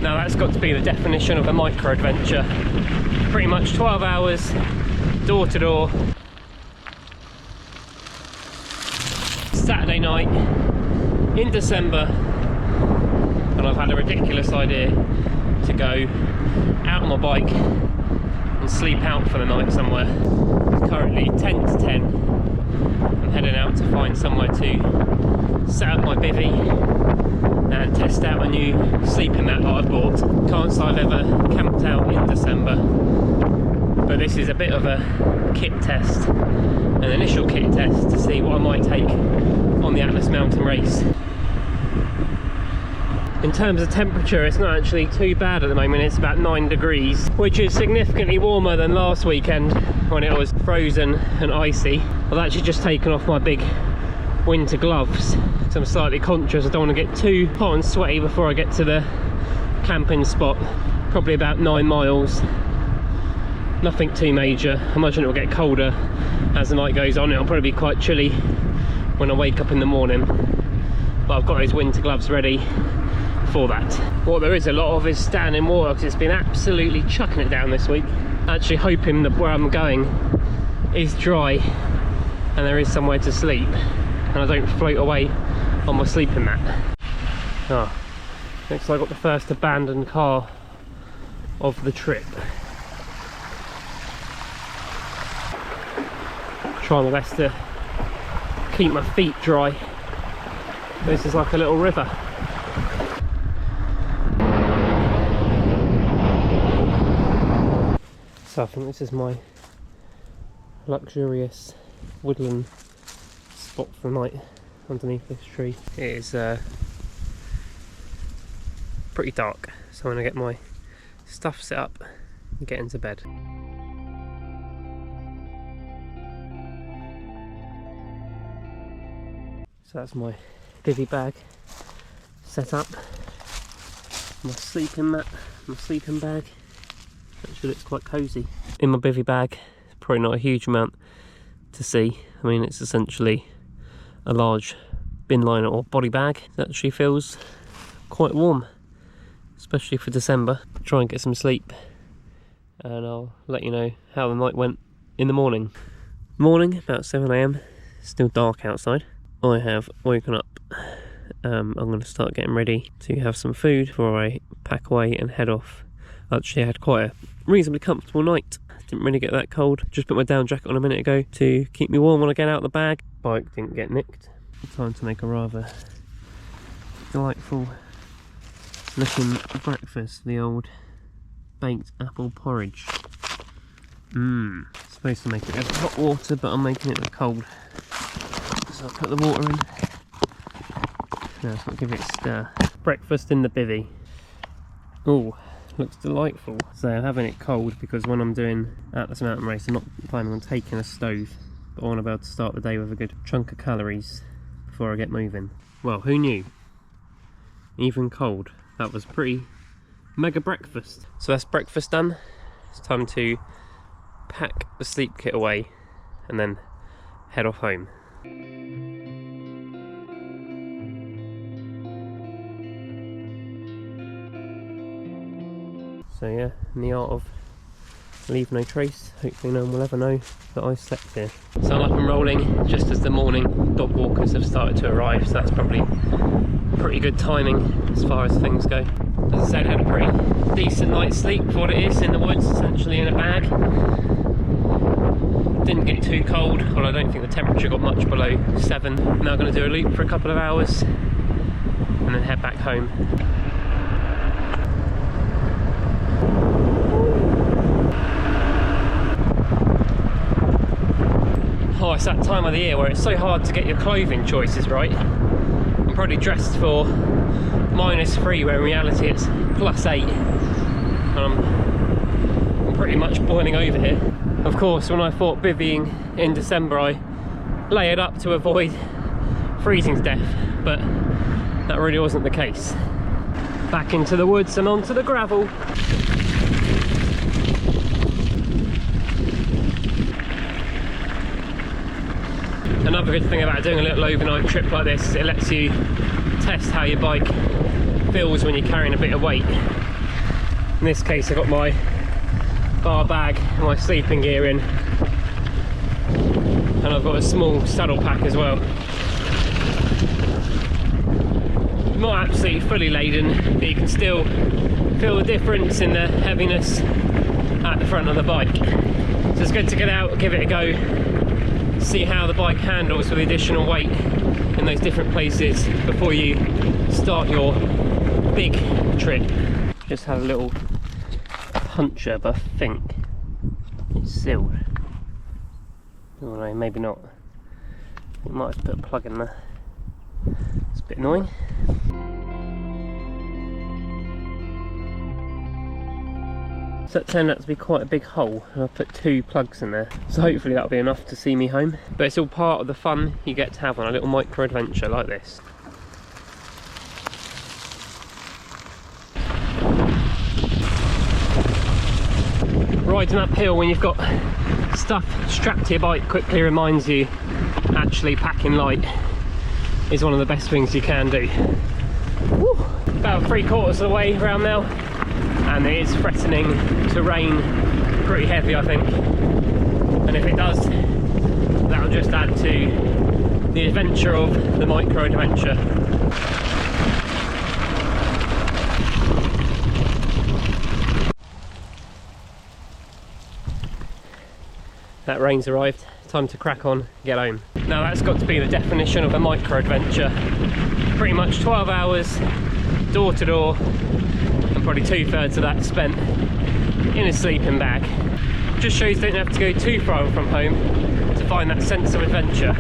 Now that's got to be the definition of a micro adventure. Pretty much 12 hours, door to door. Saturday night in December, and I've had a ridiculous idea to go out on my bike and sleep out for the night somewhere. It's currently 10 to 10. I'm heading out to find somewhere to set up my bivvy and test out a new sleeping mat that I've bought. Can't say I've ever camped out in December, but this is a bit of a kit test, an initial kit test to see what I might take on the Atlas Mountain race. In terms of temperature, it's not actually too bad at the moment. It's about 9 degrees, which is significantly warmer than last weekend when it was frozen and icy. I've actually just taken off my big winter gloves because I'm slightly conscious I don't want to get too hot and sweaty before I get to the camping spot. Probably about 9 miles. Nothing too major. I imagine it will get colder as the night goes on. It'll probably be quite chilly when I wake up in the morning, but I've got those winter gloves ready for that. What there is a lot of is standing water because it's been absolutely chucking it down this week. Actually hoping that where I'm going is dry and there is somewhere to sleep and I don't float away on my sleeping mat. Oh, looks like I got the first abandoned car of the trip. Trying my best to keep my feet dry. This is like a little river. So I think this is my luxurious woodland spot for the night underneath this tree. It is pretty dark, so I'm going to get my stuff set up and get into bed. So that's my bivvy bag set up, my sleeping mat, my sleeping bag. Actually looks quite cosy. In my bivvy bag, probably not a huge amount to see. I mean, it's essentially a large bin liner or body bag. It actually feels quite warm, especially for December. Try and get some sleep and I'll let you know how the night went in the morning. Morning, about 7 AM, still dark outside. I have woken up. I'm going to start getting ready to have some food before I pack away and head off. Actually, I had quite a reasonably comfortable night. Didn't really get that cold. Just put my down jacket on a minute ago to keep me warm when I get out of the bag. Bike didn't get nicked. Time to make a rather delightful looking breakfast. The old baked apple porridge. Supposed to make it with hot water, but I'm making it with cold. So I'll put the water in. Now so I'll give it a stir. Breakfast in the bivvy. Ooh, looks delightful. So I'm having it cold because when I'm doing Atlas Mountain Race I'm not planning on taking a stove, but I want to be able to start the day with a good chunk of calories before I get moving. Well, who knew? Even cold, that was pretty mega breakfast. So that's breakfast done. It's time to pack the sleep kit away and then head off home. So yeah, in the art of leave no trace, hopefully no one will ever know that I slept here. So I'm up and rolling just as the morning dog walkers have started to arrive, so that's probably pretty good timing as far as things go. As I said, I had a pretty decent night's sleep for what it is, in the woods, essentially in a bag. Didn't get too cold, well I don't think the temperature got much below 7. I'm now going to do a loop for a couple of hours and then head back home. Oh, it's that time of the year where it's so hard to get your clothing choices right. I'm probably dressed for -3 where in reality it's +8 and I'm pretty much boiling over here. Of course, when I thought bivvying in December I layered up to avoid freezing to death, but that really wasn't the case. Back into the woods and onto the gravel. Another good thing about doing a little overnight trip like this, it lets you test how your bike feels when you're carrying a bit of weight. In this case, I've got my bar bag and my sleeping gear in, and I've got a small saddle pack as well. Not absolutely fully laden, but you can still feel the difference in the heaviness at the front of the bike. So it's good to get out, give it a go, see how the bike handles with the additional weight in those different places before you start your big trip. Just had a little puncture, but I think it's sealed. Oh no, maybe not. I might have to put a plug in there. It's a bit annoying. So that turned out to be quite a big hole, and I've put 2 plugs in there. So hopefully that'll be enough to see me home. But it's all part of the fun you get to have on a little micro adventure like this. Riding uphill when you've got stuff strapped to your bike quickly reminds you actually packing light is one of the best things you can do. Woo! About 3/4 of the way around now, and it is threatening to rain pretty heavy, I think. And if it does, that'll just add to the adventure of the micro adventure. That rain's arrived, time to crack on, get home. Now that's got to be the definition of a micro adventure. Pretty much 12 hours, door to door, and probably 2/3 of that spent in a sleeping bag. Just shows you don't have to go too far from home to find that sense of adventure.